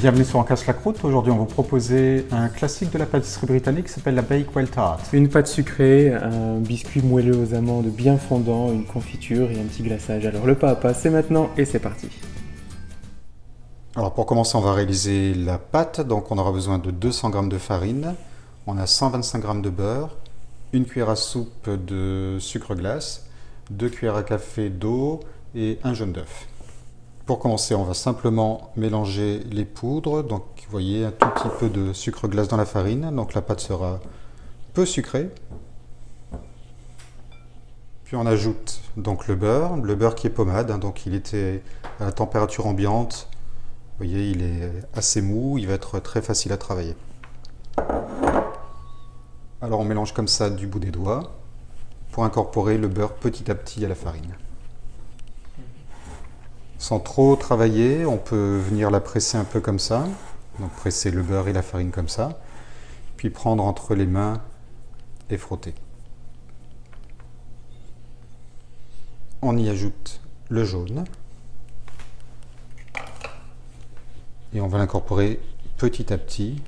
Bienvenue sur On casse la croûte. Aujourd'hui, on va vous proposer un classique de la pâtisserie britannique qui s'appelle la Bakewell Tart. Une pâte sucrée, un biscuit moelleux aux amandes bien fondant, une confiture et un petit glaçage. Alors le pas à pas, c'est maintenant et c'est parti. Alors pour commencer, on va réaliser la pâte. Donc on aura besoin de 200 g de farine, on a 125 g de beurre, une cuillère à soupe de sucre glace, 2 cuillères à café d'eau et un jaune d'œuf. Pour commencer, on va simplement mélanger les poudres. Donc vous voyez un tout petit peu de sucre glace dans la farine. Donc la pâte sera peu sucrée. Puis on ajoute donc le beurre qui est pommade, donc il était à la température ambiante. Vous voyez, il est assez mou, il va être très facile à travailler. Alors on mélange comme ça du bout des doigts pour incorporer le beurre petit à petit à la farine. Sans trop travailler, on peut venir la presser un peu comme ça. Donc presser le beurre et la farine comme ça. Puis prendre entre les mains et frotter. On y ajoute le jaune. Et on va l'incorporer petit à petit.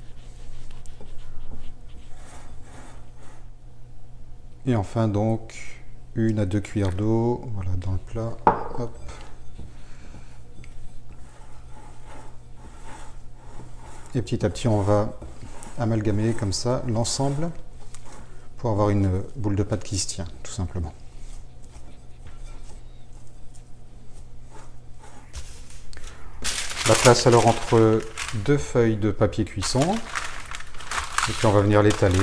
Et enfin donc 1 à 2 cuillères d'eau, voilà, dans le plat. Hop. Et petit à petit, on va amalgamer comme ça l'ensemble pour avoir une boule de pâte qui se tient, tout simplement. La place alors entre 2 feuilles de papier cuisson. Et puis on va venir l'étaler.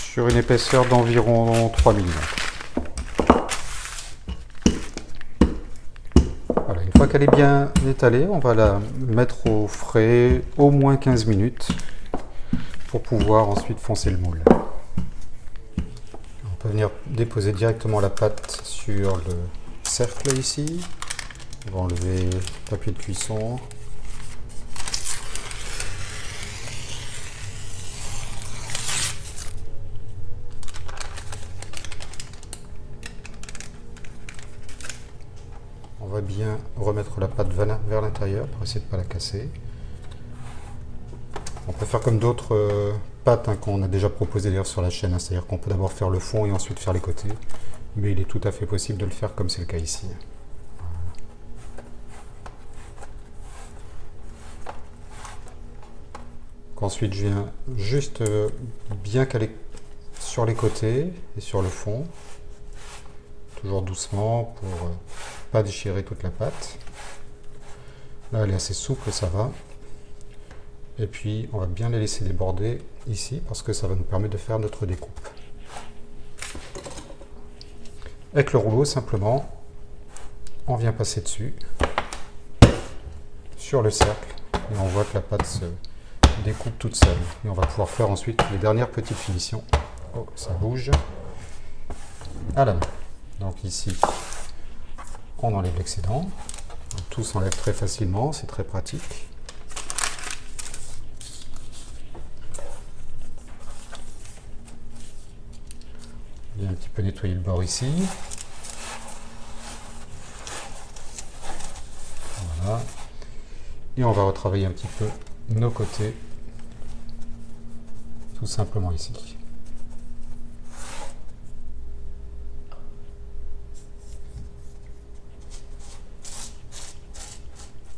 Sur une épaisseur d'environ 3 mm. Voilà, une fois qu'elle est bien étalée, on va la mettre au frais au moins 15 minutes pour pouvoir ensuite foncer le moule. On peut venir déposer directement la pâte sur le cercle ici. On va enlever le papier de cuisson. On va bien remettre la pâte vers l'intérieur pour essayer de ne pas la casser. On peut faire comme d'autres pâtes qu'on a déjà proposées d'ailleurs sur la chaîne, c'est-à-dire qu'on peut d'abord faire le fond et ensuite faire les côtés. Mais il est tout à fait possible de le faire comme c'est le cas ici. Ensuite, je viens juste bien caler sur les côtés et sur le fond. Toujours doucement pour pas déchirer toute la pâte. Là, elle est assez souple, ça va. Et puis, on va bien les laisser déborder ici parce que ça va nous permettre de faire notre découpe. Avec le rouleau, simplement, on vient passer dessus, sur le cercle, et on voit que la pâte se découpe toute seule. Et on va pouvoir faire ensuite les dernières petites finitions. Oh, ça bouge. À la main. Donc ici, on enlève l'excédent. Tout s'enlève très facilement, c'est très pratique. On vient un petit peu nettoyer le bord ici. Voilà. Et on va retravailler un petit peu nos côtés, tout simplement ici.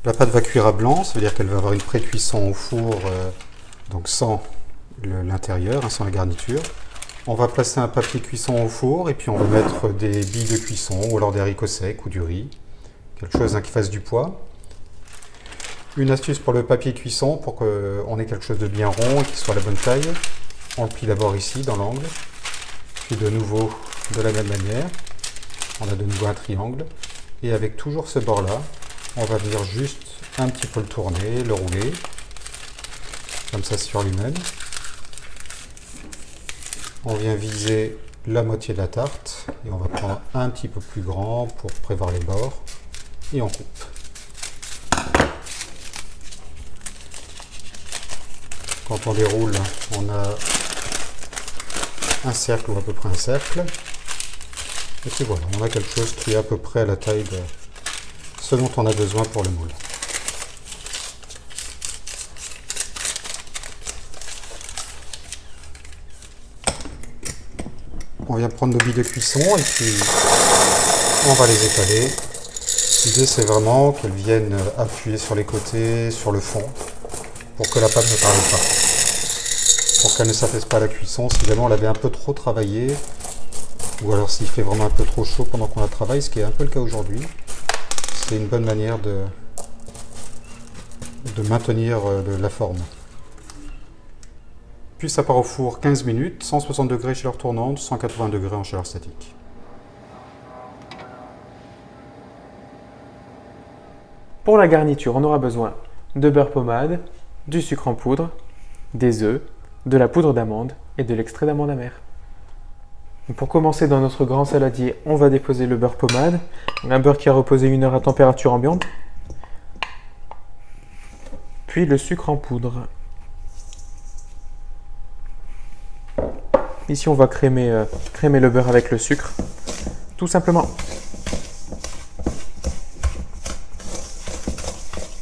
La pâte va cuire à blanc, ça veut dire qu'elle va avoir une pré-cuisson au four, donc sans l'intérieur, sans la garniture. On va placer un papier cuisson au four et puis on va mettre des billes de cuisson ou alors des haricots secs ou du riz, quelque chose qui fasse du poids. Une astuce pour le papier cuisson, pour qu'on ait quelque chose de bien rond et qui soit à la bonne taille. On le plie d'abord ici, dans l'angle, puis de nouveau de la même manière. On a de nouveau un triangle. Et avec toujours ce bord-là, on va venir juste un petit peu le tourner, le rouler, comme ça sur lui-même. On vient viser la moitié de la tarte et on va prendre un petit peu plus grand pour prévoir les bords et on coupe. Quand on déroule, on a un cercle ou à peu près un cercle. Et puis voilà, on a quelque chose qui est à peu près à la taille de ce dont on a besoin pour le moule. On vient prendre nos billes de cuisson et puis on va les étaler. L'idée c'est vraiment qu'elles viennent appuyer sur les côtés, sur le fond, pour que la pâte ne travaille pas. Pour qu'elle ne s'affaisse pas à la cuisson. Si jamais on l'avait un peu trop travaillé, ou alors s'il fait vraiment un peu trop chaud pendant qu'on la travaille, ce qui est un peu le cas aujourd'hui, c'est une bonne manière de maintenir la forme. Puis ça part au four 15 minutes, 160 degrés chaleur tournante, 180 degrés en chaleur statique. Pour la garniture, on aura besoin de beurre pommade, du sucre en poudre, des œufs, de la poudre d'amande et de l'extrait d'amande amère. Pour commencer dans notre grand saladier, on va déposer le beurre pommade, un beurre qui a reposé 1 heure à température ambiante, puis le sucre en poudre. Ici, on va crémer le beurre avec le sucre, tout simplement.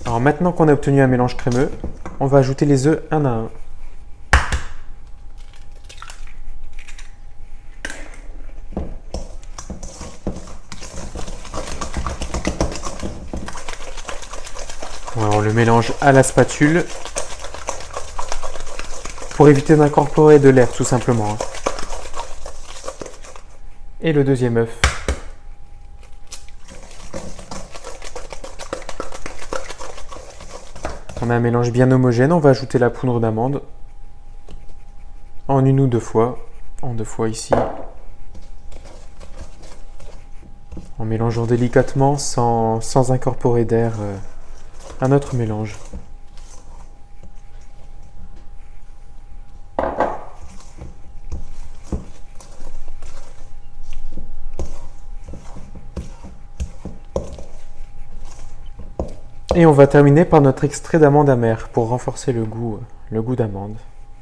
Alors maintenant qu'on a obtenu un mélange crémeux, on va ajouter les œufs un à un. Voilà, on le mélange à la spatule pour éviter d'incorporer de l'air tout simplement. Et le deuxième œuf. On a un mélange bien homogène, on va ajouter la poudre d'amande en 1 ou 2 fois, en 2 fois ici, en mélangeant délicatement sans incorporer d'air à notre mélange. Et on va terminer par notre extrait d'amande amère pour renforcer le goût d'amande.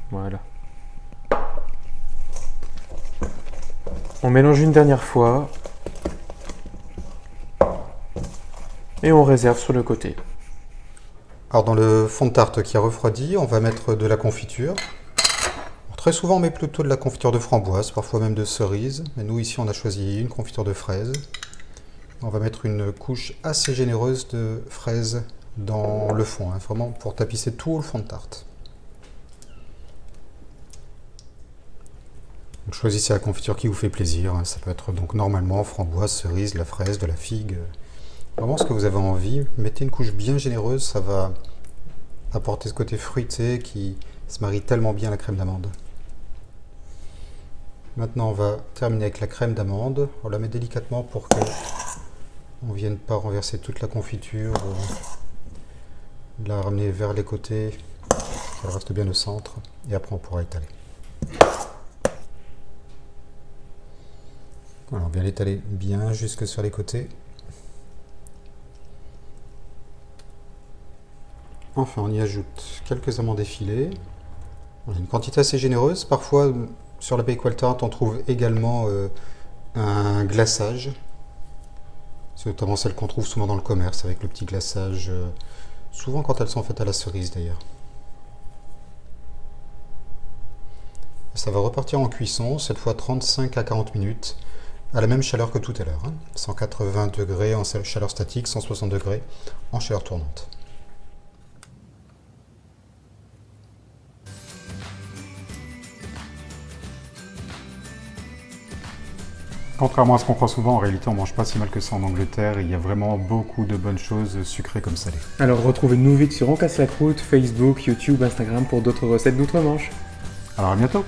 Voilà. On mélange une dernière fois et on réserve sur le côté. Alors dans le fond de tarte qui a refroidi, on va mettre de la confiture. Alors, très souvent on met plutôt de la confiture de framboise, parfois même de cerise, mais nous ici on a choisi une confiture de fraise. On va mettre une couche assez généreuse de fraises dans le fond, vraiment pour tapisser tout le fond de tarte. Donc, choisissez la confiture qui vous fait plaisir, ça peut être donc normalement framboise, cerise, la fraise, de la figue, vraiment ce que vous avez envie. Mettez une couche bien généreuse, ça va apporter ce côté fruité qui se marie tellement bien à la crème d'amande. Maintenant on va terminer avec la crème d'amande, on la met délicatement pour que on ne vienne pas renverser toute la confiture, la ramener vers les côtés, qu'elle reste bien au centre, et après on pourra étaler. Voilà, on vient l'étaler bien jusque sur les côtés. Enfin, on y ajoute quelques amandes effilées. On a une quantité assez généreuse. Parfois, sur la Bakewell tart, on trouve également un glaçage. C'est notamment celle qu'on trouve souvent dans le commerce, avec le petit glaçage, souvent quand elles sont faites à la cerise d'ailleurs. Ça va repartir en cuisson, cette fois 35 à 40 minutes, à la même chaleur que tout à l'heure. 180 degrés en chaleur statique, 160 degrés en chaleur tournante. Contrairement à ce qu'on croit souvent, en réalité on mange pas si mal que ça en Angleterre et il y a vraiment beaucoup de bonnes choses sucrées comme salées. Alors retrouvez-nous vite sur On Casse la Croûte, Facebook, YouTube, Instagram pour d'autres recettes d'outre-Manche. Alors à bientôt!